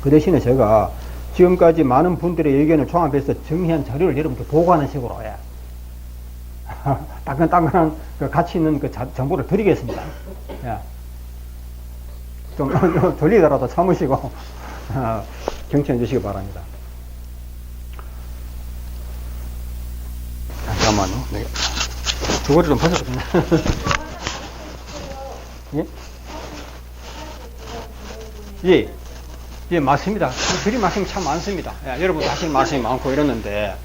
그 대신에 제가 지금까지 많은 분들의 의견을 종합해서 정리한 자료를 여러분께 보고하는 식으로, 예. 따끈따끈한 그 가치 있는 그 정보를 드리겠습니다. 예. 좀 졸리더라도 참으시고, 경청해 주시기 바랍니다. 잠깐만요. 네. 저거를 좀 벗어보겠네. 예? 예. 예, 맞습니다. 드릴 말씀이 참 많습니다. 예, 여러분 하실 말씀이 많고 이러는데,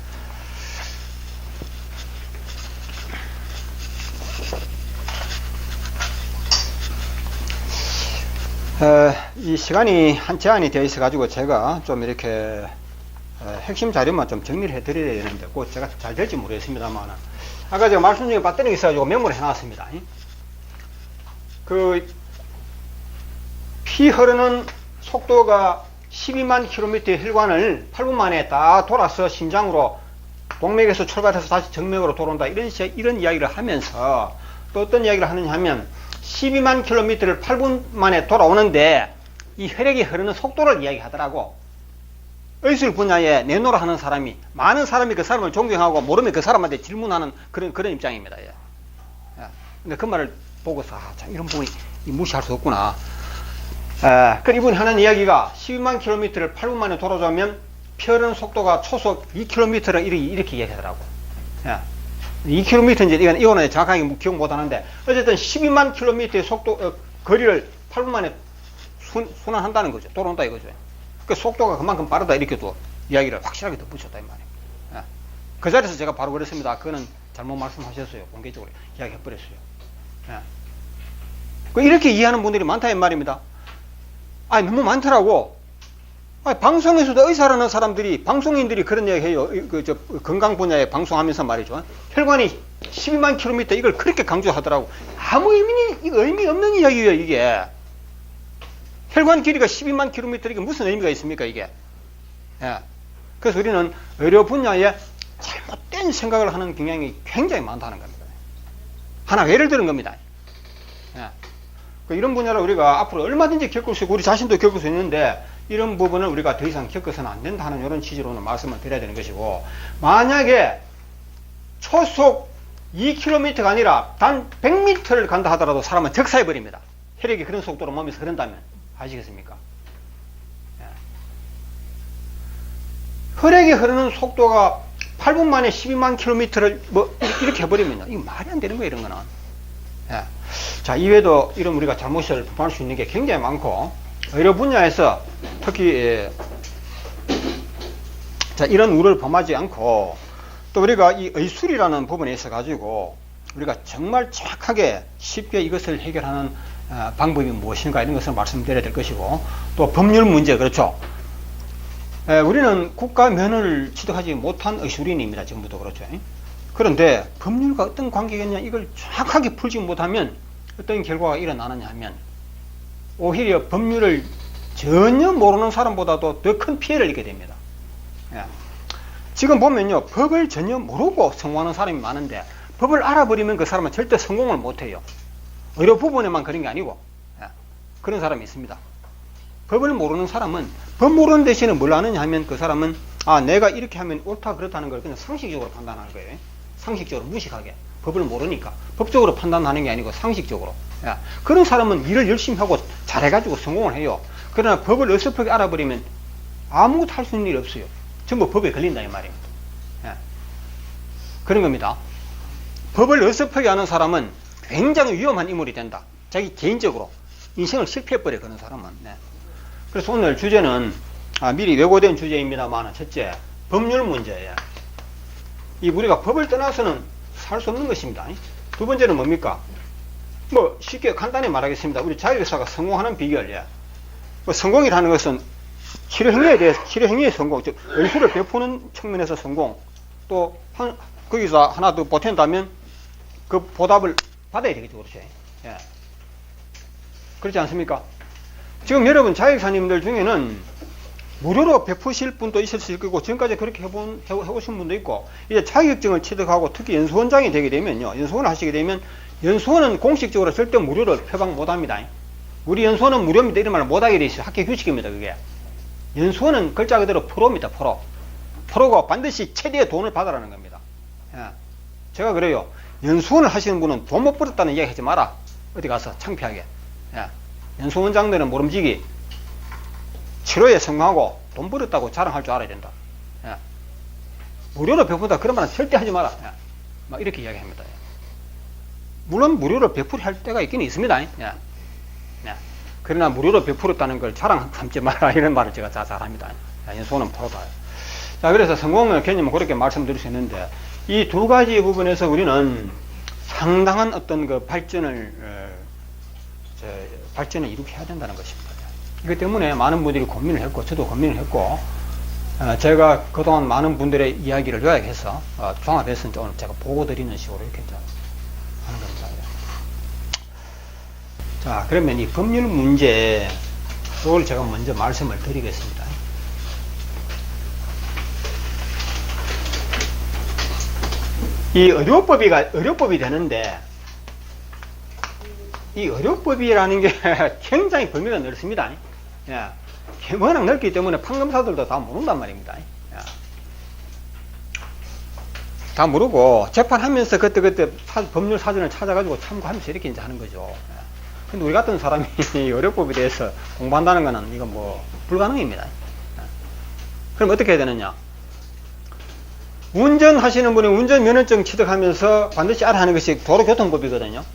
이 시간이 한 제한이 되어 있어가지고 제가 좀 이렇게 핵심 자료만 좀 정리를 해드려야 되는데, 꼭 제가 잘 될지 모르겠습니다만, 아까 제가 말씀 중에 배터리가 있어가지고 메모를 해놨습니다. 피 흐르는 속도가 12만 킬로미터의 혈관을 8분 만에 다 돌아서 심장으로 동맥에서 출발해서 다시 정맥으로 돌아온다. 이런 이야기를 하면서 또 어떤 이야기를 하느냐 하면 12만 킬로미터를 8분 만에 돌아오는데 이 혈액이 흐르는 속도를 이야기하더라고. 의술 분야에 내노라 하는 사람이, 많은 사람이 그 사람을 존경하고 모르면 그 사람한테 질문하는 그런 입장입니다. 예. 근데 그 말을 보고서, 참 이런 부분이 무시할 수 없구나. 그 이분이 하는 이야기가 12만 킬로미터를 8분 만에 돌아오면 피 흐르는 속도가 초속 2km를 이렇게 이야기하더라고. 2km인지 이거는 정확하게 기억 못 하는데, 어쨌든 12만 킬로미터의 속도, 거리를 8분 만에 순환한다는 거죠. 돌아온다 이거죠. 그 속도가 그만큼 빠르다 이렇게 또 이야기를 확실하게 덧붙였다 이 말이에요. 그 자리에서 제가 바로 그랬습니다. 그거는 잘못 말씀하셨어요. 공개적으로 이야기해버렸어요. 이렇게 이해하는 분들이 많다 이 말입니다. 아니, 너무 많더라고. 아니, 방송에서도 의사라는 사람들이, 방송인들이 그런 이야기 해요. 건강 분야에 방송하면서 말이죠. 혈관이 12만 킬로미터 이걸 그렇게 강조하더라고. 아무 의미 없는 이야기예요, 이게. 혈관 길이가 12만 킬로미터, 이게 무슨 의미가 있습니까, 이게? 예. 그래서 우리는 의료 분야에 잘못된 생각을 하는 경향이 굉장히 많다는 겁니다. 하나 예를 드는 겁니다. 예. 이런 분야를 우리가 앞으로 얼마든지 겪을 수 있고 우리 자신도 겪을 수 있는데, 이런 부분을 우리가 더 이상 겪어서는 안 된다 하는 이런 취지로는 말씀을 드려야 되는 것이고, 만약에 초속 2km가 아니라 단 100m를 간다 하더라도 사람은 적사해버립니다. 혈액이 그런 속도로 몸에서 흐른다면. 아시겠습니까? 예. 혈액이 흐르는 속도가 8분 만에 12만 킬로미터를 이렇게 해버리면 이거 말이 안 되는 거예요, 이런 거는. 예. 자, 이외에도 이런 우리가 잘못을 범할 수 있는 게 굉장히 많고, 의료 분야에서 특히 자, 이런 우려를 범하지 않고, 또 우리가 이 의술이라는 부분에 있어 가지고 우리가 정말 정확하게 쉽게 이것을 해결하는 방법이 무엇인가 이런 것을 말씀드려야 될 것이고, 또 법률 문제, 그렇죠. 우리는 국가 면허를 취득하지 못한 의술인입니다. 지금부터 그렇죠. 그런데 법률과 어떤 관계겠냐, 이걸 정확하게 풀지 못하면 어떤 결과가 일어나느냐 하면, 오히려 법률을 전혀 모르는 사람보다도 더 큰 피해를 입게 됩니다. 지금 보면요, 법을 전혀 모르고 성공하는 사람이 많은데, 법을 알아버리면 그 사람은 절대 성공을 못해요. 의료 부분에만 그런 게 아니고, 그런 사람이 있습니다. 법을 모르는 사람은, 법 모르는 대신에 뭘 아느냐 하면, 그 사람은 내가 이렇게 하면 옳다 그렇다는 걸 그냥 상식적으로 판단하는 거예요. 상식적으로 무식하게. 법을 모르니까 법적으로 판단하는 게 아니고 상식적으로. 그런 사람은 일을 열심히 하고 잘해가지고 성공을 해요. 그러나 법을 어설프게 알아버리면 아무것도 할 수 있는 일이 없어요. 전부 법에 걸린다 이 말이에요. 그런 겁니다. 법을 어설프게 하는 사람은 굉장히 위험한 인물이 된다. 자기 개인적으로 인생을 실패해버려, 그런 사람은. 그래서 오늘 주제는 미리 예고된 주제입니다만, 첫째, 법률 문제예요. 이 우리가 법을 떠나서는 살 수 없는 것입니다. 두 번째는 뭡니까? 쉽게 간단히 말하겠습니다. 우리 자율교사가 성공하는 비결. 성공이라는 것은 치료행위에 대해서, 치료행위의 성공, 즉 의술을 베푸는 측면에서 성공, 또 거기서 하나 더 보탠다면 그 보답을 받아야 되겠죠. 그렇죠. 그렇지 않습니까? 지금 여러분 자격사님들 중에는 무료로 베푸실 분도 있을 거고, 지금까지 그렇게 해보신 분도 있고, 이제 자격증을 취득하고 특히 연수원장이 되게 되면요, 연수원을 하시게 되면, 연수원은 공식적으로 절대 무료로 표방 못 합니다. 우리 연수원은 무료입니다 이런 말을 못 하게 돼 있어요. 학교 규칙입니다, 그게. 연수원은 글자 그대로 프로입니다. 프로고 반드시 최대의 돈을 받으라는 겁니다. 예. 제가 그래요. 연수원을 하시는 분은 돈 못 벌었다는 이야기 하지 마라. 어디 가서 창피하게. 예. 연수원장들은 모름지기 치료에 성공하고 돈 벌었다고 자랑할 줄 알아야 된다. 예. 무료로 베푼다 그런 말은 절대 하지 마라. 예. 막 이렇게 이야기합니다. 예. 물론 무료로 베풀할 때가 있긴 있습니다. 예. 예. 그러나 무료로 베풀었다는 걸 자랑 삼지 마라 이런 말을 제가 잘합니다. 예. 연수원은 프로다. 자, 그래서 성공의 개념은 그렇게 말씀드릴 수 있는데 이 두 가지 부분에서 우리는 상당한 어떤 그 발전을 이룩해야 된다는 것입니다. 이것 때문에 많은 분들이 고민을 했고 저도 고민을 했고 제가 그동안 많은 분들의 이야기를 요약해서 종합해서 이제 오늘 제가 보고 드리는 식으로 이렇게 이제 하는 겁니다. 자, 그러면 이 법률 문제 이걸 제가 먼저 말씀을 드리겠습니다. 이 의료법이 되는데 이 의료법이라는 게 굉장히 범위가 넓습니다. 예. 워낙 넓기 때문에 판검사들도 다 모른단 말입니다. 예. 다 모르고 재판하면서 그때 법률 사전을 찾아가지고 참고하면서 이렇게 이제 하는 거죠. 예. 근데 우리 같은 사람이 의료법에 대해서 공부한다는 거는 이건 뭐 불가능입니다. 예. 그럼 어떻게 해야 되느냐? 운전하시는 분이 운전면허증 취득하면서 반드시 알아야 하는 것이 도로교통법이거든요.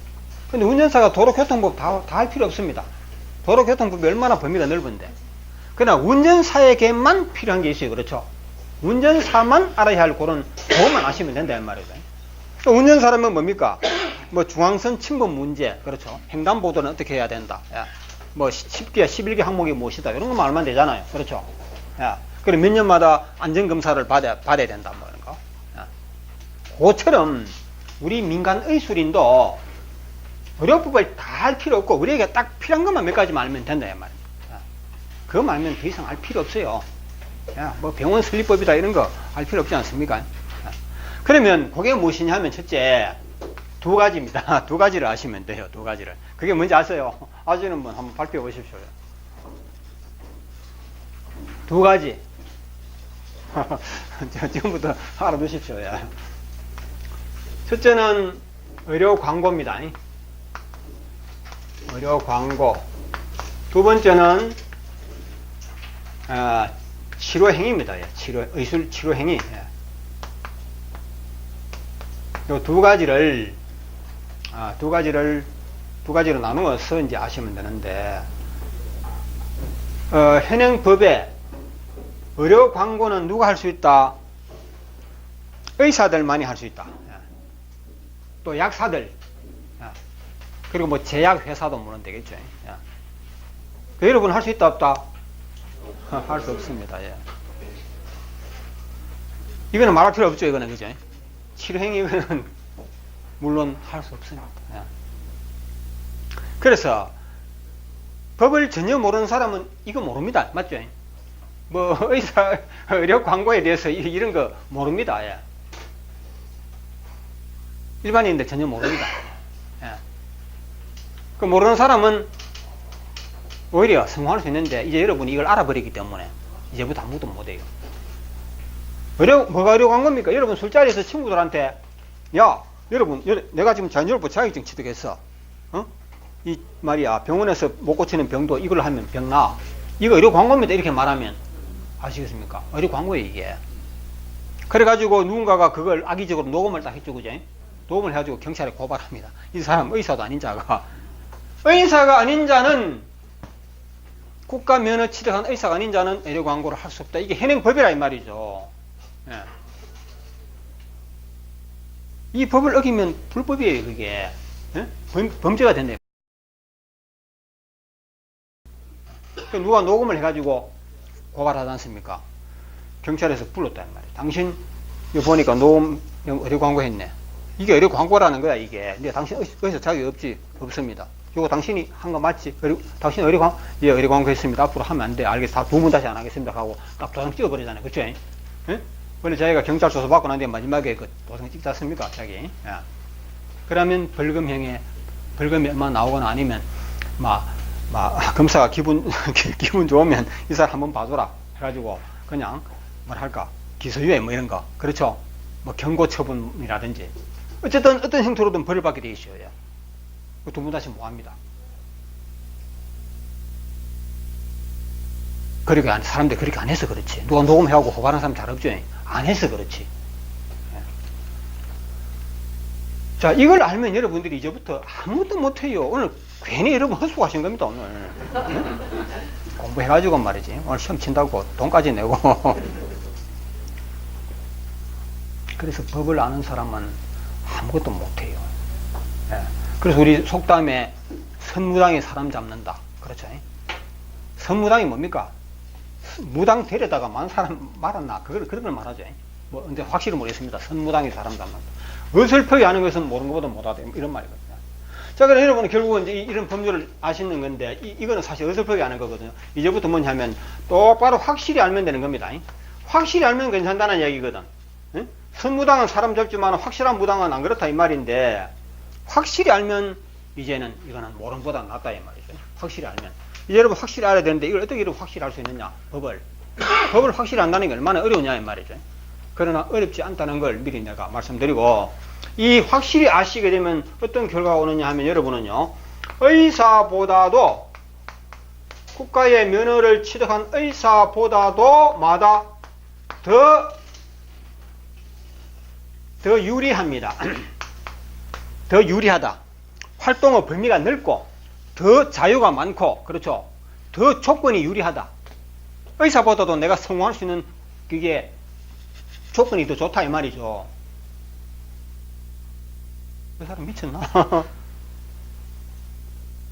근데 운전사가 도로교통법 다 할 필요 없습니다. 도로교통법이 얼마나 범위가 넓은데. 그러나 운전사에게만 필요한 게 있어요. 그렇죠? 운전사만 알아야 할 그런 그것만 아시면 된다 이 말이죠. 운전사라면 뭡니까? 뭐 중앙선 침범 문제, 그렇죠? 횡단보도는 어떻게 해야 된다. 야. 뭐 10개, 11개 항목이 무엇이다. 이런 것만 알면 되잖아요. 그렇죠? 야. 그리고 몇 년마다 안전검사를 받아야 된다. 뭐 이런 거. 야. 그처럼 우리 민간 의술인도 의료법을 다 할 필요 없고 우리에게 딱 필요한 것만 몇 가지만 알면 된다 이 말입니다. 그거 알면 더 이상 알 필요 없어요. 야, 뭐 병원 설립법이다 이런 거 알 필요 없지 않습니까? 그러면 그게 무엇이냐 하면 첫째 두 가지입니다. 두 가지를 아시면 돼요. 두 가지를. 그게 뭔지 아세요? 아시는 분 한번 발표해 보십시오. 두 가지. 지금부터 알아두십시오. 첫째는 의료 광고입니다. 의료 광고. 두 번째는 치료 행위입니다. 의술 치료 행위. 이 두 가지를 두 가지로 나누어서 이제 아시면 되는데 현행 법에 의료 광고는 누가 할 수 있다? 의사들만이 할 수 있다. 또 약사들, 그리고 뭐 제약회사도 물론 되겠죠. 여러분 할 수 있다 없다? 할 수 없습니다. 예. 이거는 말할 필요 없죠. 이거는 그죠? 치료행위 이거는 물론 할 수 없습니다. 예. 그래서 법을 전혀 모르는 사람은 이거 모릅니다. 맞죠? 뭐 의료 광고에 대해서 이런 거 모릅니다. 예. 일반인인데 전혀 모릅니다. 예. 그 모르는 사람은 오히려 성공할 수 있는데 이제 여러분이 이걸 알아버리기 때문에 이제부터 아무것도 못해요. 뭐가 의료 광고입니까? 여러분 술자리에서 친구들한테 야 여러분 내가 지금 자연요법 자격증 취득했어. 이 말이야 병원에서 못 고치는 병도 이걸 하면 병 나. 이거 의료 광고입니다. 이렇게 말하면 아시겠습니까? 의료 광고예요 이게. 그래가지고 누군가가 그걸 악의적으로 녹음을 딱 했죠. 그죠? 녹음을 해가지고 경찰에 고발합니다. 이 사람 의사도 아닌 자가. 의사가 아닌 자는 국가 면허 취득한 의사가 아닌 자는 의료 광고를 할 수 없다. 이게 현행법이라 이 말이죠. 예. 이 법을 어기면 불법이에요. 그게. 예? 범죄가 된다. 누가 녹음을 해가지고 고발하지 않습니까? 경찰에서 불렀다 이 말이에요. 당신 이거 보니까 녹음 의료 광고 했네. 이게 의료 광고라는 거야 이게. 근데 당신 의사 자격이 없습니다. 이거 당신이 한 거 맞지? 당신 의료 광고 했습니다. 앞으로 하면 안 돼. 알겠어. 두 번 다시 안 하겠습니다. 하고 딱 도장 찍어버리잖아요. 그쵸? 예? 원래 자기가 경찰 조사 받고 난 뒤에 마지막에 그 도장 찍지 않습니까? 자기. 예. 그러면 벌금이 얼마 나오거나 아니면 검사가 기분 좋으면 이 사람 한번 봐줘라. 해가지고 그냥 뭐랄까 기소유예 뭐 이런 거 그렇죠. 뭐 경고 처분이라든지 어쨌든 어떤 형태로든 벌을 받게 돼 있어요. 두 분 다시 뭐합니다. 그렇게 사람들이 그렇게 안 해서 그렇지. 누가 녹음해하고 호발하는 사람 잘 없죠. 안 해서 그렇지. 자, 이걸 알면 여러분들이 이제부터 아무것도 못해요. 오늘 괜히 여러분 헛수고하신 겁니다. 오늘 공부해가지고 말이지. 오늘 시험 친다고 돈까지 내고 그래서 법을 아는 사람은 아무것도 못해요. 그래서 우리 속담에 선무당이 사람 잡는다. 그렇죠? 선무당이 뭡니까? 무당 데려다가 만 사람 말았나? 그런 걸 말하죠. 뭐, 근데 확실히 모르겠습니다. 선무당이 사람 잡는다. 어설프게 하는 것은 모르는 것보다 못하다. 이런 말이거든요. 자, 그럼 여러분은 결국은 이제 이런 법률을 아시는 건데, 이거는 사실 어설프게 하는 거거든요. 이제부터 뭐냐면, 똑바로 확실히 알면 되는 겁니다. 확실히 알면 괜찮다는 이야기거든. 선무당은 사람 잡지만 확실한 무당은 안 그렇다 이 말인데, 확실히 알면 이제는 이거는 모르는 것보다 낫다 이 말이죠. 확실히 알면. 이제 여러분 확실히 알아야 되는데 이걸 어떻게 여러분 확실히 알 수 있느냐? 법을 확실히 안다는 게 얼마나 어려우냐 이 말이죠. 그러나 어렵지 않다는 걸 미리 내가 말씀드리고, 이 확실히 아시게 되면 어떤 결과가 오느냐 하면 여러분은요, 의사보다도 국가의 면허를 취득한 의사보다도 마다 더 유리합니다. 더 유리하다. 활동의 범위가 넓고 더 자유가 많고, 그렇죠? 더 조건이 유리하다. 의사보다도 내가 성공할 수 있는 그게 조건이 더 좋다 이 말이죠. 그 사람 미쳤나?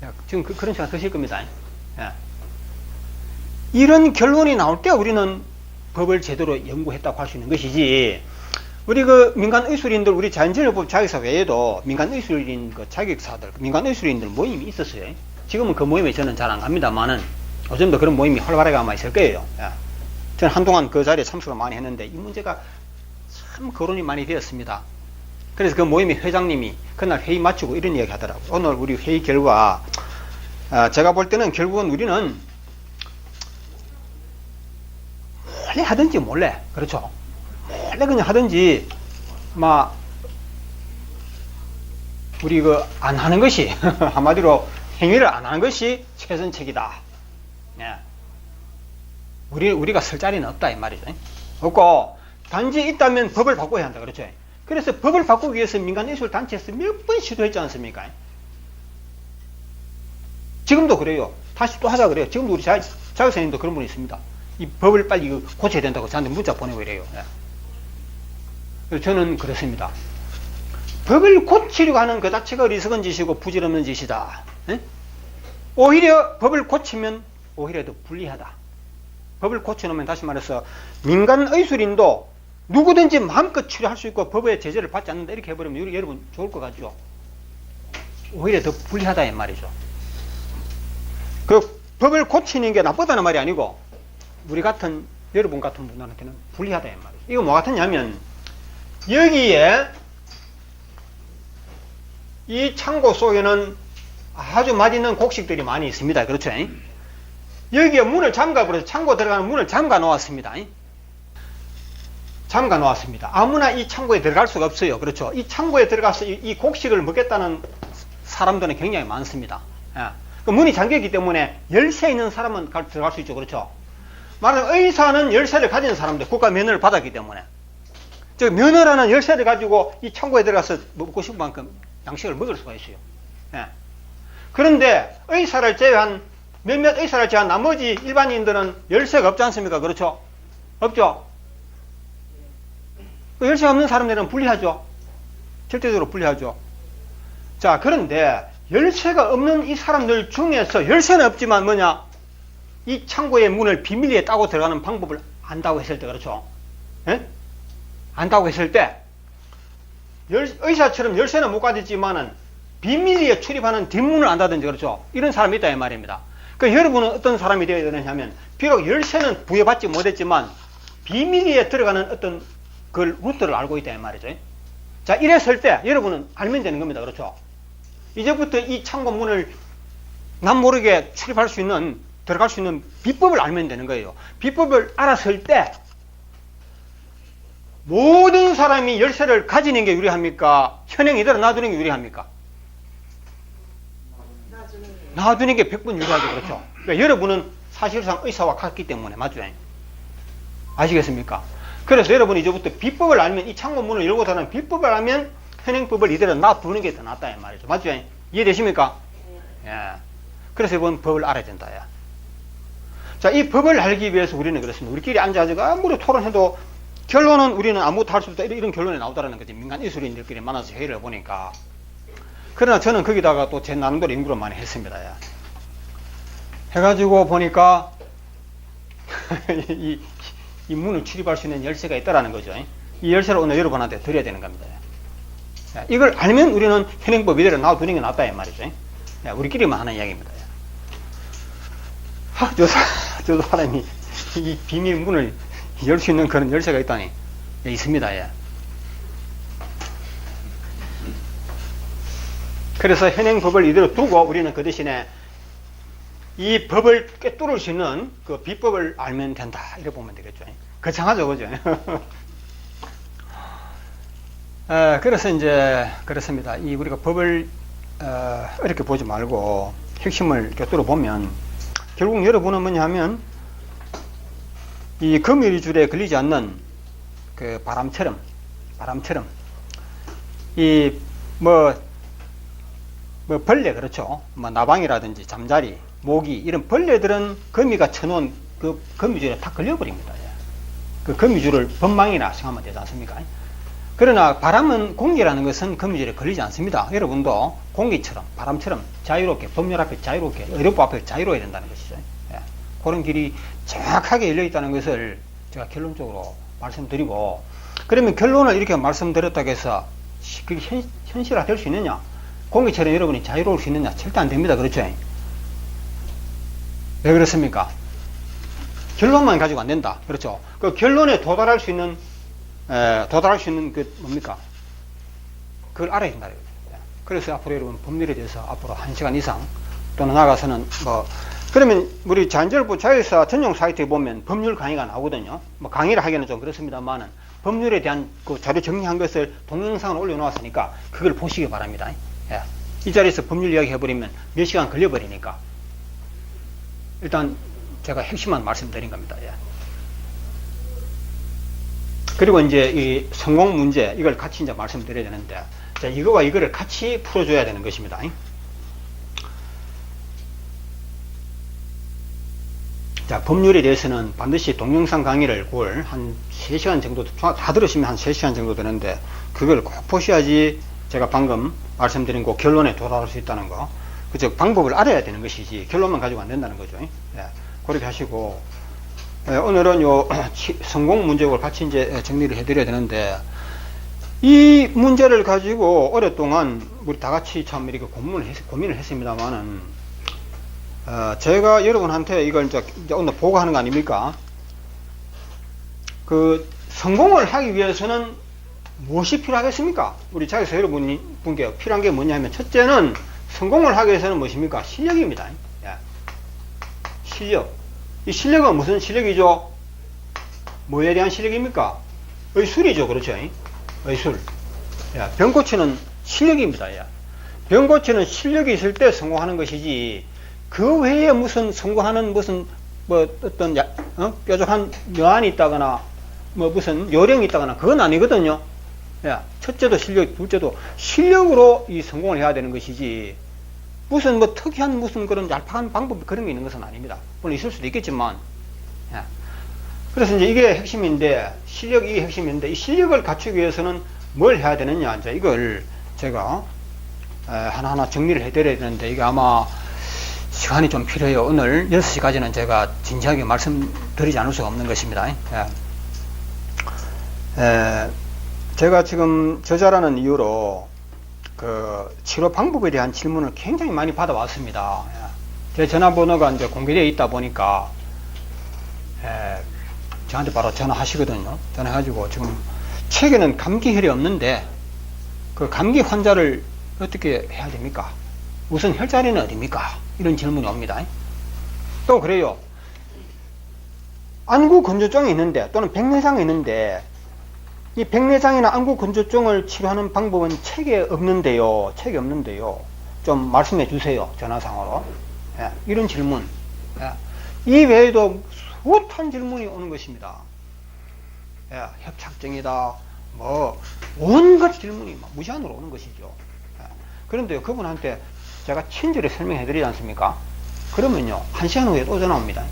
야, 지금 그런 생각 드실 겁니다. 야. 이런 결론이 나올 때 우리는 법을 제대로 연구했다고 할 수 있는 것이지, 우리 그 민간의술인들, 우리 자연진흥법 자격사 외에도 민간의술인 그 자격사들, 민간의술인들 모임이 있었어요. 지금은 그 모임에 저는 잘 안 갑니다만은 요즘도 그런 모임이 활발하게 아마 있을 거예요. 예. 저는 한동안 그 자리에 참석을 많이 했는데 이 문제가 참 거론이 많이 되었습니다. 그래서 그 모임의 회장님이 그날 회의 마치고 이런 이야기 하더라고요. 오늘 우리 회의 결과, 제가 볼 때는 결국은 우리는 몰래 하든지 몰래, 그렇죠? 몰래 그냥 하든지, 우리 안 하는 것이, 한마디로 행위를 안 하는 것이 최선책이다. 예. 우리가 설 자리는 없다, 이 말이죠. 없고, 단지 있다면 법을 바꿔야 한다, 그렇죠? 그래서 법을 바꾸기 위해서 민간예술단체에서 몇 번 시도했지 않습니까? 지금도 그래요. 다시 또 하자 그래요. 지금도 우리 자격사님도 그런 분이 있습니다. 이 법을 빨리 고쳐야 된다고 저한테 문자 보내고 이래요. 예. 저는 그렇습니다. 법을 고치려고 하는 그 자체가 어리석은 짓이고 부질없는 짓이다. 예? 오히려 법을 고치면 오히려 더 불리하다. 법을 고쳐놓으면 다시 말해서 민간의술인도 누구든지 마음껏 치료할 수 있고 법의 제재를 받지 않는다 이렇게 해버리면 여러분 좋을 것 같죠? 오히려 더 불리하다 이 말이죠. 그 법을 고치는 게 나쁘다는 말이 아니고 우리 같은 여러분 같은 분들한테는 불리하다 이 말이죠. 이거 뭐 같으냐면 여기에 이 창고 속에는 아주 맛있는 곡식들이 많이 있습니다. 그렇죠? 여기에 문을 잠가버려서 창고 들어가는 문을 잠가 놓았습니다. 잠가 놓았습니다. 아무나 이 창고에 들어갈 수가 없어요. 그렇죠? 이 창고에 들어가서 이 곡식을 먹겠다는 사람들은 굉장히 많습니다. 그 문이 잠겼기 때문에 열쇠 있는 사람은 들어갈 수 있죠. 그렇죠? 말하면 의사는 열쇠를 가진 사람들, 국가 면허를 받았기 때문에. 즉 면허라는 열쇠를 가지고 이 창고에 들어가서 먹고 싶은 만큼 양식을 먹을 수가 있어요. 그런데 의사를 제외한 몇몇 의사를 제외한 나머지 일반인들은 열쇠가 없지 않습니까? 그렇죠? 없죠? 그 열쇠가 없는 사람들은 불리하죠? 절대적으로 불리하죠? 자, 그런데 열쇠가 없는 이 사람들 중에서 열쇠는 없지만 뭐냐? 이 창고의 문을 비밀리에 따고 들어가는 방법을 안다고 했을 때, 그렇죠? 예? 안다고 했을 때 의사처럼 열쇠는 못 가졌지만은 비밀리에 출입하는 뒷문을 안다든지, 그렇죠? 이런 사람이 있다 이 말입니다. 그 여러분은 어떤 사람이 되어야 되느냐면 비록 열쇠는 부여받지 못했지만 비밀리에 들어가는 어떤 그 루트를 알고 있다 이 말이죠. 자, 이랬을 때 여러분은 알면 되는 겁니다. 그렇죠? 이제부터 이 창고 문을 남 모르게 출입할 수 있는 들어갈 수 있는 비법을 알면 되는 거예요. 비법을 알았을 때 모든 사람이 열쇠를 가지는 게 유리합니까? 현행 이대로 놔두는 게 유리합니까? 놔두는 게 100번 유리하죠. 그렇죠? 그러니까 여러분은 사실상 의사와 같기 때문에 맞죠? 아시겠습니까? 그래서 여러분이 이제부터 비법을 알면, 이 창문 문을 열고 닫는 비법을 알면 현행법을 이대로 놔두는 게 더 낫다 이 말이죠. 맞죠? 이해되십니까? 예. 그래서 이번 법을 알아야 된다. 야. 자, 이 법을 알기 위해서 우리는 그렇습니다. 우리끼리 앉아가지고 아무리 토론해도 결론은 우리는 아무것도 할 수 없다. 이런 결론이 나오더라는 거지. 민간 이수리인들끼리 만나서 회의를 해보니까. 그러나 저는 거기다가 또 제 나름대로 연구를 많이 했습니다. 야. 해가지고 보니까 이 문을 출입할 수 있는 열쇠가 있다라는 거죠. 이 열쇠를 오늘 여러분한테 드려야 되는 겁니다. 야. 이걸 알면 우리는 현행법 이대로 놔두는 게 낫다 이 말이죠. 야, 우리끼리만 하는 이야기입니다. 저 사람이 이 비밀 문을 열 수 있는 그런 열쇠가 있다니. 예, 있습니다. 예. 그래서 현행법을 이대로 두고 우리는 그 대신에 이 법을 꿰뚫을 수 있는 그 비법을 알면 된다. 이렇게 보면 되겠죠. 거창하죠, 그죠? 그래서 이제 그렇습니다. 이 우리가 법을 이렇게 보지 말고 핵심을 꿰뚫어 보면 결국 여러분은 뭐냐 하면 이 거미줄에 걸리지 않는 그 바람처럼 이 뭐 벌레 그렇죠. 뭐 나방이라든지 잠자리, 모기 이런 벌레들은 거미가 쳐놓은 그 거미줄에 다 걸려버립니다. 그 거미줄을 법망이라 생각하면 되지 않습니까? 그러나 바람은 공기라는 것은 거미줄에 걸리지 않습니다. 여러분도 공기처럼 바람처럼 자유롭게 법률 앞에 자유롭게 의료법 앞에 자유로워야 된다는 것이죠. 예. 그런 길이 정확하게 열려 있다는 것을 제가 결론적으로 말씀드리고, 그러면 결론을 이렇게 말씀드렸다고 해서 그게 현실화 될 수 있느냐? 공기처럼 여러분이 자유로울 수 있느냐? 절대 안 됩니다. 그렇죠? 왜 그렇습니까? 결론만 가지고 안 된다. 그렇죠? 그 결론에 도달할 수 있는 그 뭡니까? 그걸 알아야 된다. 그래서 앞으로 여러분 법률에 대해서 앞으로 1시간 이상 또는 나가서는 뭐 그러면 우리 자연재해부 자율사 전용 사이트에 보면 법률 강의가 나오거든요. 뭐 강의를 하기는 좀 그렇습니다만은 법률에 대한 그 자료 정리한 것을 동영상을 올려놓았으니까 그걸 보시기 바랍니다. 예. 이 자리에서 법률 이야기 해버리면 몇 시간 걸려버리니까 일단 제가 핵심만 말씀드린 겁니다. 예. 그리고 이제 이 성공 문제 이걸 같이 이제 말씀드려야 되는데, 자, 이거와 이거를 같이 풀어줘야 되는 것입니다. 자, 법률에 대해서는 반드시 동영상 강의를 9월 한 3시간 정도, 다 들으시면 한 3시간 정도 되는데, 그걸 꼭 보셔야지 제가 방금 말씀드린 그 결론에 도달할 수 있다는 거. 그죠? 방법을 알아야 되는 것이지, 결론만 가지고 안 된다는 거죠. 예. 그렇게 하시고, 예, 오늘은 요 성공 문제를 같이 이제 정리를 해드려야 되는데, 이 문제를 가지고 오랫동안 우리 다 같이 참 이렇게 고민을 했습니다만은, 제가 여러분한테 이걸 이제 오늘 보고하는 거 아닙니까? 그 성공을 하기 위해서는 무엇이 필요하겠습니까? 우리 자기서 여러분께 필요한 게 뭐냐 하면, 첫째는 성공을 하기 위해서는 무엇입니까? 실력입니다. 예. 실력. 이 실력은 무슨 실력이죠? 뭐에 대한 실력입니까? 의술이죠. 그렇죠? 의술. 예. 병 고치는 실력입니다. 예. 병 고치는 실력이 있을 때 성공하는 것이지, 그 외에 무슨 성공하는 무슨 뭐 어떤 뾰족한 묘안이 있다거나 뭐 무슨 요령이 있다거나 그건 아니거든요. 예. 첫째도 실력, 둘째도 실력으로 이 성공을 해야 되는 것이지, 무슨 뭐 특이한 무슨 그런 얄팍한 방법 그런 게 있는 것은 아닙니다. 물론 있을 수도 있겠지만. 예. 그래서 이제 이게 핵심인데, 실력이 핵심인데, 이 실력을 갖추기 위해서는 뭘 해야 되느냐, 이제 이걸 제가 하나하나 정리를 해드려야 되는데, 이게 아마 시간이 좀 필요해요. 오늘 6시까지는 제가 진지하게 말씀드리지 않을 수가 없는 것입니다. 예. 제가 지금 저자라는 이유로 그 치료 방법에 대한 질문을 굉장히 많이 받아왔습니다. 제 전화번호가 이제 공개되어 있다 보니까 저한테 바로 전화하시거든요. 전화해가지고 지금 책에는 감기혈이 없는데 그 감기 환자를 어떻게 해야 됩니까? 우선 혈자리는 어디입니까? 이런 질문이 옵니다. 또 그래요. 안구 건조증이 있는데 또는 백내장이 있는데 이 백내장이나 안구 건조증을 치료하는 방법은 책에 없는데요. 좀 말씀해 주세요. 전화상으로. 예, 이런 질문. 예, 이 외에도 숱한 질문이 오는 것입니다. 예, 협착증이다. 뭐 온갖 질문이 막 무제한으로 오는 것이죠. 예, 그런데 그분한테 제가 친절히 설명해 드리지 않습니까? 그러면요 1시간 후에 또 전화 옵니다.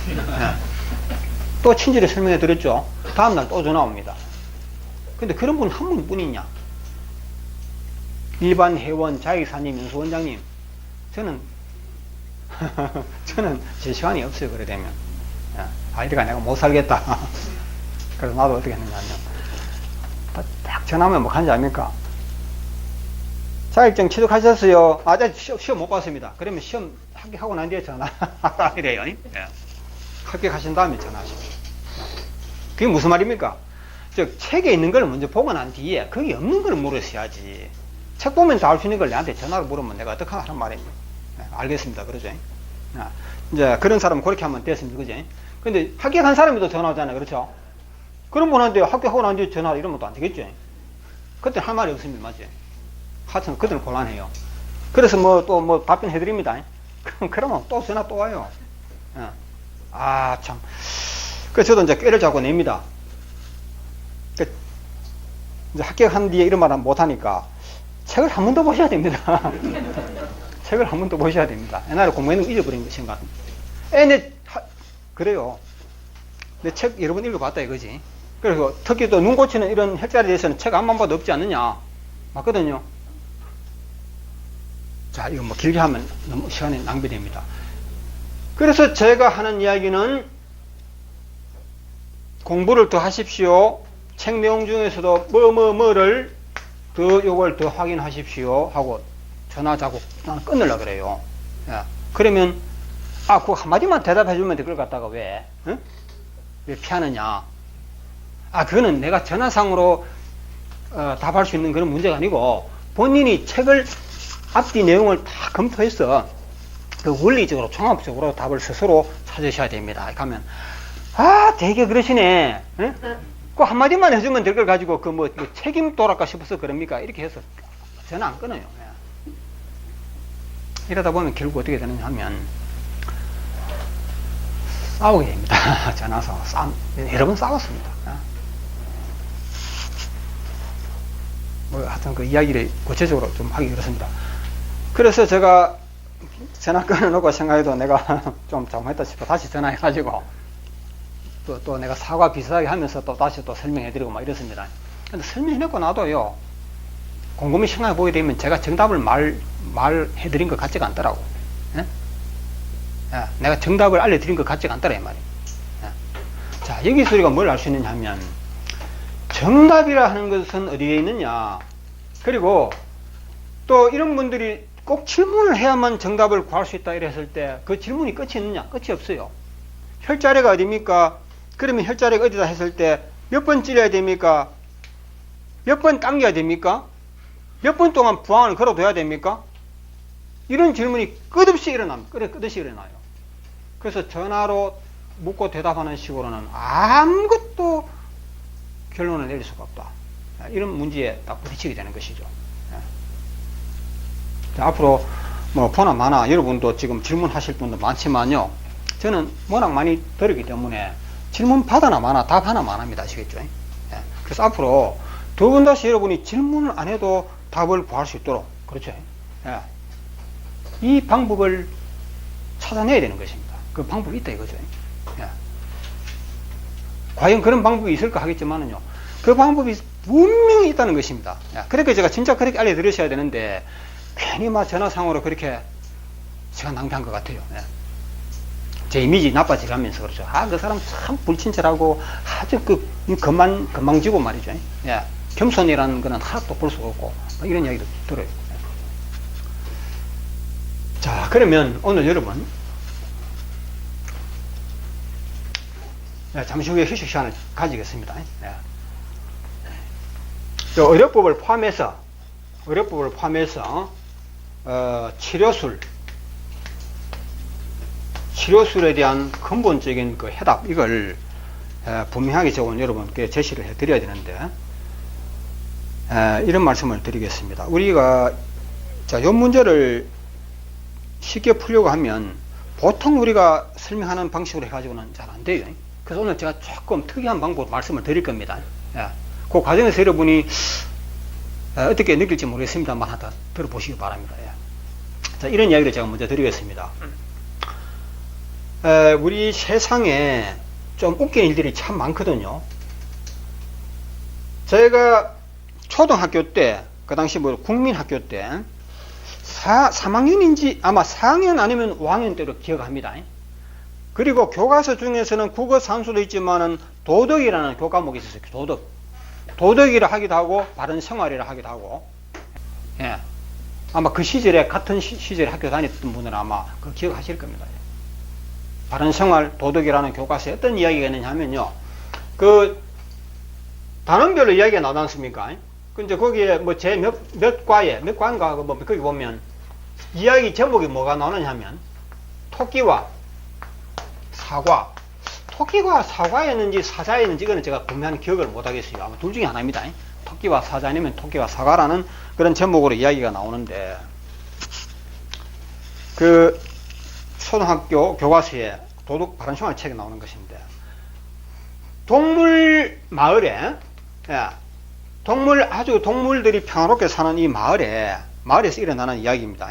예. 또 친절히 설명해 드렸죠. 다음날 또 전화 옵니다. 근데 그런 분 한 분뿐이냐? 일반 회원, 자기사님, 연수원장님, 저는 제 시간이 없어요. 그래 되면 아이디가 내가 못 살겠다. 그래서 나도 어떻게 했느냐면 딱 전화하면 뭐 하는지 압니까? 자격증 취득하셨어요? 시험 못 봤습니다. 그러면 시험 합격하고 난 뒤에 전화 이래요. 예. 합격하신 다음에 전화하십시오. 그게 무슨 말입니까? 즉 책에 있는 걸 먼저 보고 난 뒤에 거기 없는 걸 물으셔야지. 책 보면 다 알 수 있는 걸 내한테 전화로 물으면 내가 어떻게 하란 말입니까? 네, 알겠습니다. 그러죠. 이제 그런 사람은 그렇게 하면 됐습니다. 그죠? 근데 합격한 사람이 또 전화 오잖아요. 그렇죠? 그런 분한테 합격하고 난 뒤에 전화 이러면 또 안 되겠죠? 그때 할 말이 없습니다. 맞죠? 하여튼 그때는 곤란해요. 그래서 또 답변해 드립니다. 그러면 또 전화 또 와요. 참. 그래서 저도 이제 꾀를 잡고 냅니다. 이제 합격한 뒤에 이런 말은 못하니까 책을 한 번 더 보셔야 됩니다. 책을 한 번 더 보셔야 됩니다. 옛날에 공부했는 거 잊어버린 것인 것 같은데. 그래요. 내 책 여러 번 읽어봤다 이거지. 그래서 특히 또 눈 고치는 이런 혈자리에 대해서는 책 한 번 봐도 없지 않느냐. 맞거든요. 자, 이거 뭐 길게 하면 너무 시간이 낭비됩니다. 그래서 제가 하는 이야기는 공부를 더 하십시오. 책 내용 중에서도 뭐를 요걸 더 확인하십시오 하고 전화 자꾸 나는 끊으려고 그래요. 야, 그러면 그거 한마디만 대답해 주면 될 걸 갖다가 왜 피하느냐. 그거는 내가 전화상으로 답할 수 있는 그런 문제가 아니고 본인이 책을 앞뒤 내용을 다 검토해서 그 원리적으로 종합적으로 답을 스스로 찾으셔야 됩니다. 하면 되게 그러시네. 그 한마디만 해주면 될 걸 가지고 뭐 책임돌아까 싶어서 그럽니까? 이렇게 해서 전화 안 끊어요. 이러다 보면 결국 어떻게 되느냐 하면 싸우게 됩니다. 전화서 여러 번 싸웠습니다. 하여튼 그 이야기를 구체적으로 좀 하기 그렇습니다. 그래서 제가 전화 끊어놓고 생각해도 내가 좀 잘못했다 싶어 다시 전화해가지고 또 내가 사과 비슷하게 하면서 또 다시 또 설명해드리고 막 이렇습니다. 근데 설명해놓고 나도요, 곰곰이 생각해보게 되면 제가 정답을 말해드린 것 같지가 않더라고. 내가 정답을 알려드린 것 같지가 않더라, 이 말이에요. 자, 여기서 우리가 뭘 알 수 있느냐 하면, 정답이라 하는 것은 어디에 있느냐, 그리고 또 이런 분들이 꼭 질문을 해야만 정답을 구할 수 있다 이랬을 때 그 질문이 끝이 있느냐? 끝이 없어요. 혈자리가 어디입니까? 그러면 혈자리가 어디다 했을 때 몇 번 찔러야 됩니까? 몇 번 당겨야 됩니까? 몇 번 동안 부항을 걸어둬야 됩니까? 이런 질문이 끝없이 일어납니다. 끝없이 일어나요. 그래서 전화로 묻고 대답하는 식으로는 아무것도 결론을 내릴 수가 없다. 이런 문제에 딱 부딪히게 되는 것이죠. 자, 앞으로 보나 마나 여러분도 지금 질문하실 분도 많지만요. 저는 워낙 많이 들었기 때문에 질문 받아나 마나 답 하나 마나입니다. 아시겠죠? 그래서 앞으로 두 번 다시 여러분이 질문을 안 해도 답을 구할 수 있도록, 그렇죠? 이 방법을 찾아내야 되는 것입니다. 그 방법이 있다 이거죠. 과연 그런 방법이 있을까 하겠지만은요, 그 방법이 분명히 있다는 것입니다. 그렇게 제가 진짜 그렇게 알려드리셔야 되는데 괜히 전화상으로 그렇게 시간 낭비한 것 같아요. 제 이미지 나빠지가면서 그렇죠. 그 사람 참 불친절하고 아주 건망지고 말이죠. 겸손이라는 거는 하나도 볼 수가 없고 이런 이야기도 들어요. 자, 그러면 오늘 여러분 잠시 후에 휴식 시간을 가지겠습니다. 의료법을 포함해서 치료술에 대한 근본적인 그 해답, 이걸 분명하게 제가 오늘 여러분께 제시를 해드려야 되는데, 이런 말씀을 드리겠습니다. 우리가 이 문제를 쉽게 풀려고 하면 보통 우리가 설명하는 방식으로 해가지고는 잘 안 돼요. 그래서 오늘 제가 조금 특이한 방법으로 말씀을 드릴 겁니다. 그 과정에서 여러분이 어떻게 느낄지 모르겠습니다만 하다 들어보시기 바랍니다. 자, 이런 이야기를 제가 먼저 드리겠습니다. 우리 세상에 좀 웃기는 일들이 참 많거든요. 제가 초등학교 때, 그 당시 뭐 국민학교 때 3학년인지 아마 4학년 아니면 5학년 때로 기억합니다. 그리고 교과서 중에서는 국어 산수도 있지만은 도덕이라는 교과목이 있었어요. 도덕이라 하기도 하고 바른 생활이라 하기도 하고. 아마 그 시절에 같은 시절에 학교 다녔던 분들은 아마 그 기억하실 겁니다. 바른 생활, 도덕이라는 교과서에 어떤 이야기가 있느냐 하면요. 그 단원별로 이야기가 나오지 않습니까? 근데 거기에 뭐 제 몇 과인가 뭐 거기 보면 이야기 제목이 뭐가 나오느냐 하면 토끼와 사과. 토끼와 사과였는지 사자였는지 이거는 제가 분명한 기억을 못 하겠어요. 아마 둘 중에 하나입니다. 토끼와 사자 아니면 토끼와 사과라는 그런 제목으로 이야기가 나오는데, 그 초등학교 교과서에 도덕 바른 생활 책에 나오는 것인데, 동물 마을에 동물들이 평화롭게 사는 이 마을에서 일어나는 이야기입니다.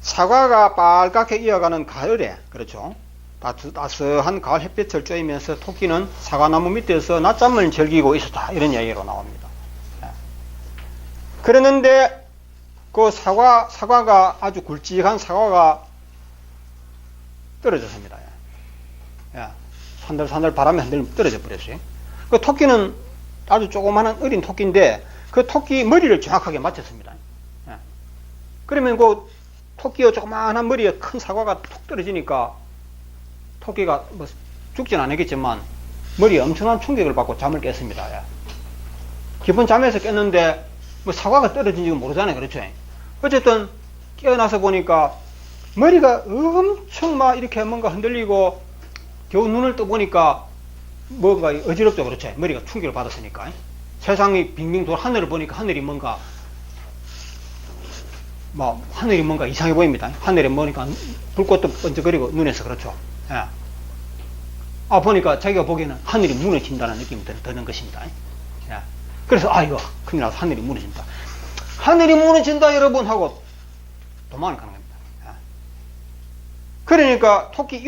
사과가 빨갛게 이어가는 가을에, 그렇죠, 따스한 가을 햇빛을 쬐면서 토끼는 사과나무 밑에서 낮잠을 즐기고 있었다, 이런 이야기로 나옵니다. 그랬는데 그 사과가 아주 굵직한 사과가 떨어졌습니다. 산들산들 바람에 흔들리면 떨어져 버렸어요. 그 토끼는 아주 조그마한 어린 토끼인데 그 토끼 머리를 정확하게 맞췄습니다. 그러면 그 토끼의 조그마한 머리에 큰 사과가 톡 떨어지니까 토끼가 뭐 죽진 않았겠지만 머리에 엄청난 충격을 받고 잠을 깼습니다. 기본 잠에서 깼는데 뭐 사과가 떨어진지 모르잖아요. 그렇죠? 어쨌든 깨어나서 보니까 머리가 엄청 막 이렇게 뭔가 흔들리고 겨우 눈을 떠보니까 뭔가 어지럽죠. 그렇죠? 머리가 충격을 받았으니까. 세상이 빙빙 돌아 하늘을 보니까 하늘이 뭔가 이상해 보입니다. 하늘에 보니까 불꽃도 번쩍거리고 눈에서. 그렇죠? 보니까 자기가 보기에는 하늘이 무너진다는 느낌이 드는 것입니다. 그래서 이거 큰일 나서 하늘이 무너진다. 하늘이 무너진다 여러분 하고 도망을 가는 겁니다. 그러니까 토끼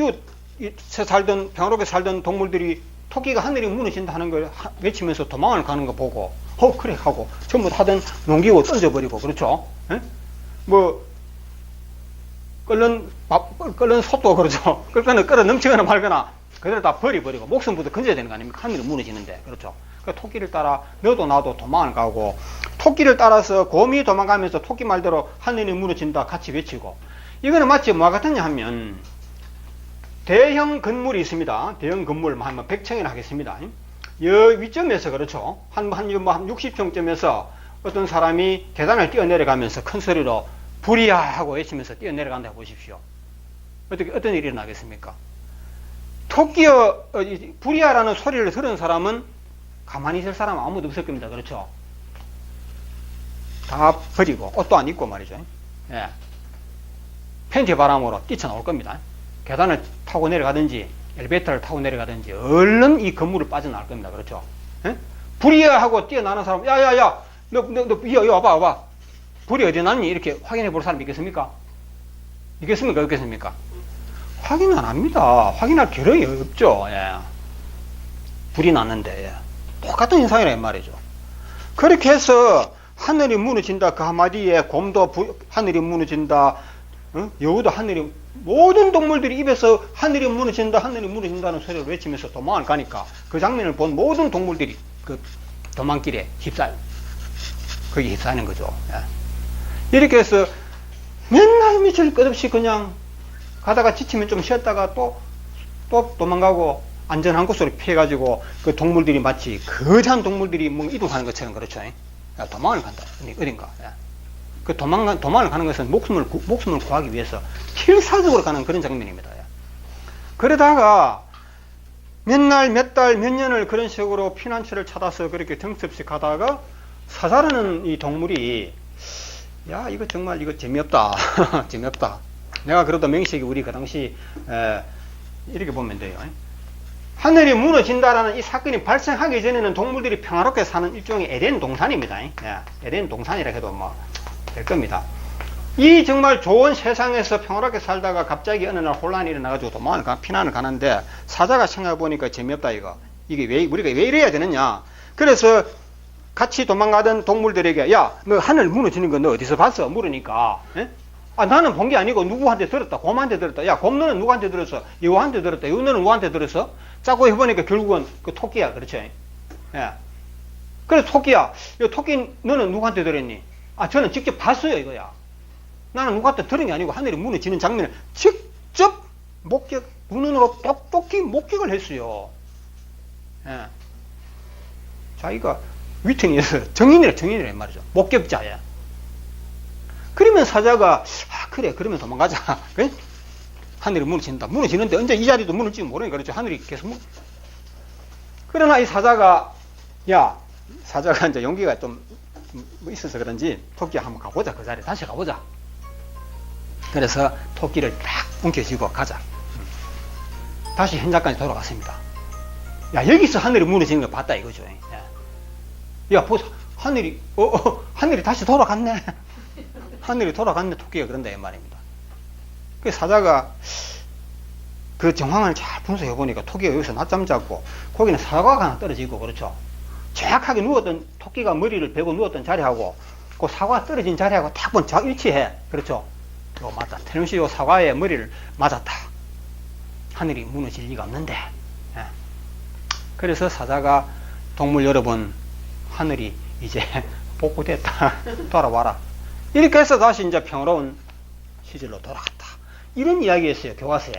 평화롭게 살던 동물들이 토끼가 하늘이 무너진다 하는 걸 외치면서 도망을 가는 거 보고 그래 하고 전부 하던 농기구 던져버리고. 그렇죠? 뭐 끓는 솥도 그렇죠. 끓어 넘치거나 말거나 그대로 다 버리고 목숨부터 건져야 되는 거 아닙니까? 하늘이 무너지는데. 그렇죠? 그 토끼를 따라 너도 나도 도망을 가고, 토끼를 따라서 곰이 도망가면서 토끼 말대로 하늘이 무너진다 같이 외치고. 이거는 마치 뭐가 같느냐 하면 대형 건물이 있습니다. 대형 건물 한 100층이나 하겠습니다. 여 위점에서, 그렇죠, 한 60층쯤에서 어떤 사람이 계단을 뛰어내려가면서 큰 소리로 불이야 하고 외치면서 뛰어내려간다 보십시오. 어떤 일이 일어나겠습니까? 토끼의 불이야라는 소리를 들은 사람은 가만히 있을 사람은 아무도 없을 겁니다. 그렇죠? 다 버리고 옷도 안 입고 말이죠. 팬티 바람으로 뛰쳐나올 겁니다. 계단을 타고 내려가든지 엘리베이터를 타고 내려가든지 얼른 이 건물을 빠져나갈 겁니다. 그렇죠? 불이야 하고 뛰어나는 사람, 야야야 너 와봐 불이 어디 났니? 이렇게 확인해 볼 사람이 있겠습니까? 없겠습니까? 확인 안 합니다. 확인할 겨를이 없죠. 불이 났는데. 똑같은 현상이라 말이죠. 그렇게 해서 하늘이 무너진다 그 한마디에 곰도 하늘이 무너진다, 여우도 모든 동물들이 입에서 하늘이 무너진다는 소리를 외치면서 도망을 가니까 그 장면을 본 모든 동물들이 그 도망길에 거기 휩싸이는 거죠. 이렇게 해서 맨날 며칠 끝없이 그냥 가다가 지치면 좀 쉬었다가 또 도망가고 안전한 곳으로 피해가지고 그 동물들이 마치 거대한 동물들이 뭐 이동하는 것처럼. 그렇죠? 도망을 간다. 어딘가. 그 도망을 가는 것은 목숨을 구하기 위해서 필사적으로 가는 그런 장면입니다. 그러다가 몇 날, 몇 달, 몇 년을 그런 식으로 피난처를 찾아서 그렇게 등습식 가다가 사자라는 이 동물이 야, 이거 정말 이거 재미없다. 재미없다. 내가 그래도 명식이 우리 그 당시 이렇게 보면 돼요. 하늘이 무너진다라는 이 사건이 발생하기 전에는 동물들이 평화롭게 사는 일종의 에덴 동산입니다. 에덴 동산이라 해도 뭐 될 겁니다. 이 정말 좋은 세상에서 평화롭게 살다가 갑자기 어느 날 혼란이 일어나가지고 도망을 피난을 가는데 사자가 생각해보니까 재미없다 이거. 이게 우리가 왜 이래야 되느냐. 그래서 같이 도망가던 동물들에게 야, 너 하늘 무너지는 거 너 어디서 봤어? 물으니까 아, 나는 본 게 아니고 누구한테 들었다. 곰한테 들었다. 야, 곰 너는 누구한테 들었어? 여우한테 들었다. 여우 너는 누구한테 들었어? 짜고 해보니까 결국은 그 토끼야. 그렇죠? 예. 그래서 토끼야. 이 토끼 너는 누구한테 들었니? 아, 저는 직접 봤어요 이거야. 나는 누구한테 들은 게 아니고 하늘이 무너지는 장면을 직접 눈으로 똑똑히 목격을 했어요. 예. 자기가 위트니스 정인이란 말이죠. 목격자야. 그러면 사자가 그래 그러면 도망가자. 그래? 하늘이 무너지는데 언제 이 자리도 무너질지 모르니까 그렇죠. 하늘이 계속 그러나 이 사자가 이제 용기가 좀 있어서 그런지 토끼야 한번 가보자. 그 자리에 다시 가보자. 그래서 토끼를 딱 움켜쥐고 가자. 다시 현장까지 돌아갔습니다. 야, 여기서 하늘이 무너지는 걸 봤다 이거죠. 야, 보자. 하늘이 다시 돌아갔네. 하늘이 돌아갔네. 토끼가 그런다 이 말입니다. 그 사자가 그 정황을 잘 분석해 보니까 토끼가 여기서 낮잠 잡고 거기는 사과가 하나 떨어지고 그렇죠. 정확하게 누웠던 토끼가 머리를 베고 누웠던 자리하고 그 사과 떨어진 자리하고 딱 보면 일치해. 그렇죠. 이거 맞다. 틀림없이 요 사과에 머리를 맞았다. 하늘이 무너질 리가 없는데. 예. 그래서 사자가 동물 여러분 하늘이 이제 복구됐다. 돌아와라. 이렇게 해서 다시 이제 평화로운 시절로 돌아갔다. 이런 이야기였어요. 교과서에.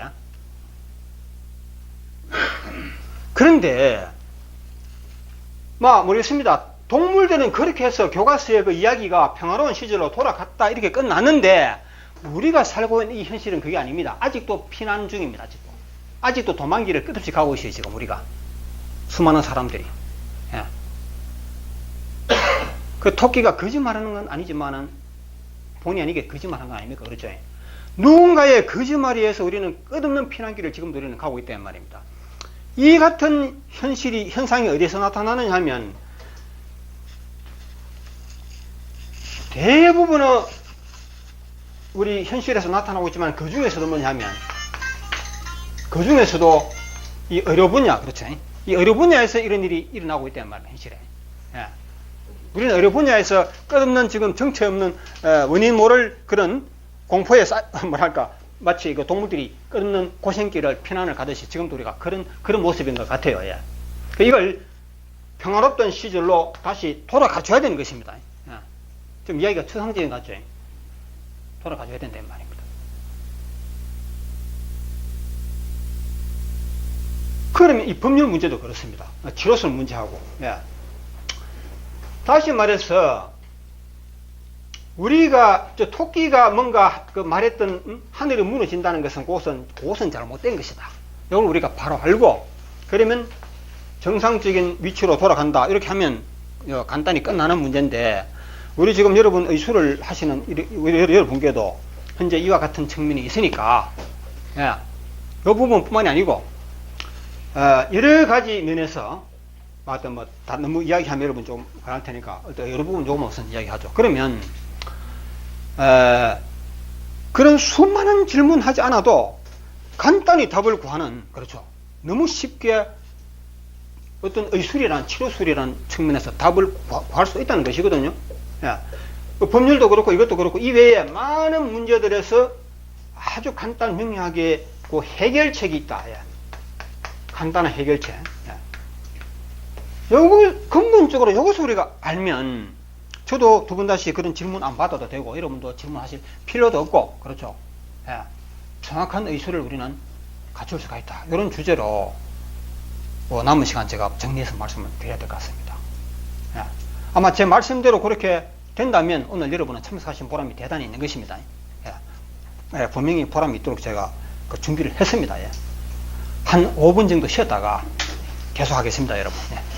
그런데 모르겠습니다. 동물들은 그렇게 해서 교과서의 그 이야기가 평화로운 시절로 돌아갔다 이렇게 끝났는데 우리가 살고 있는 이 현실은 그게 아닙니다. 아직도 피난 중입니다. 아직도 도망길을 끝없이 가고 있어요. 지금 우리가 수많은 사람들이. 예. 그 토끼가 거짓말하는 건 아니지만은 본의 아니게 거짓말한 건 아닙니까? 그렇죠? 누군가의 거짓말에 의해서 우리는 끝없는 피난길을 지금도 우리는 가고 있다는 말입니다. 이 같은 현상이 어디서 나타나느냐 하면 대부분은 우리 현실에서 나타나고 있지만 그 중에서도 뭐냐면 그 중에서도 이 의료 분야, 그렇죠? 이 의료 분야에서 이런 일이 일어나고 있다는 말이에요. 현실에. 예. 우리는 의료 분야에서 끝없는 지금 정체 없는 원인 모를 그런 공포에 마치 그 동물들이 끝없는 고생길을 피난을 가듯이 지금도 우리가 그런 모습인 것 같아요. 예. 이걸 평화롭던 시절로 다시 돌아가줘야 되는 것입니다. 예. 좀 이야기가 추상적인 것 같죠. 돌아가줘야 된다는 말입니다. 그러면 이 법률 문제도 그렇습니다. 치료술 문제하고. 예. 다시 말해서 우리가 토끼가 뭔가 그 말했던 하늘이 무너진다는 것은 그것은 잘못된 것이다. 이걸 우리가 바로 알고 그러면 정상적인 위치로 돌아간다. 이렇게 하면 간단히 끝나는 문제인데 우리 지금 여러분 의술을 하시는 여러분께도 현재 이와 같은 측면이 있으니까 이 부분뿐만이 아니고 여러 가지 면에서 너무 이야기하면 여러분 좀 할 테니까 여러 부분 조금 우선 이야기하죠. 그러면 그런 수많은 질문하지 않아도 간단히 답을 구하는, 그렇죠. 너무 쉽게 어떤 의술이란 치료술이란 측면에서 답을 구할 수 있다는 것이거든요. 법률도 그렇고 이것도 그렇고 이외에 많은 문제들에서 아주 간단 명료하게 그 해결책이 있다. 간단한 해결책. 요걸 근본적으로 이것을 우리가 알면 저도 두 번 다시 그런 질문 안 받아도 되고 여러분도 질문하실 필요도 없고, 그렇죠. 정확한 의술을 우리는 갖출 수가 있다. 이런 주제로 남은 시간 제가 정리해서 말씀을 드려야 될 것 같습니다. 아마 제 말씀대로 그렇게 된다면 오늘 여러분은 참석하신 보람이 대단히 있는 것입니다. 예. 예, 분명히 보람이 있도록 제가 그 준비를 했습니다. 예. 한 5분 정도 쉬었다가 계속하겠습니다, 여러분. 예.